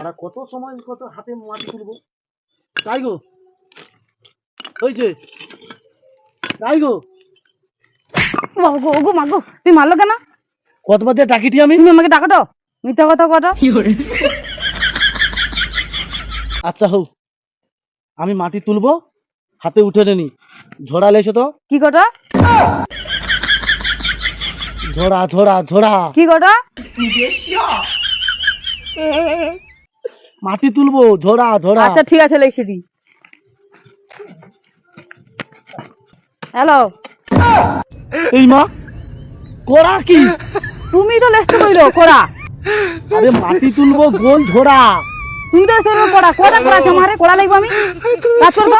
আমরা কত সময় কত হাতে মাটি তুলবো। তাই গো হয়েছে, তাই গো ওগো মাগো, তুমি মারলো কেন? কতবার দিয়ে ডাকিটি আমি, তুমি আমাকে ডাকো তো, মিথ্যা কথা কটা। আচ্ছা হোক, আমি মাটি তুলবো, হাতে উঠে নেনি। ঝোড়া লেছো তো কি কটা? ঝোড়া ঝোড়া ঝোড়া কি কটা? মাটি তুলবো, ঝোড়া ঝোড়া। আচ্ছা ঠিক আছে, লিখে দি। হ্যালো, এই মা কোড়া কি? তুমি তো লেখতে কইলো কোড়া। আরে মাটি তুলবো গোল ঝোড়া। তুমি তো লেখতে কোড়া কোড়া কোড়া আছে মারে, কোড়া লিখবো আমি। কাজ করবো।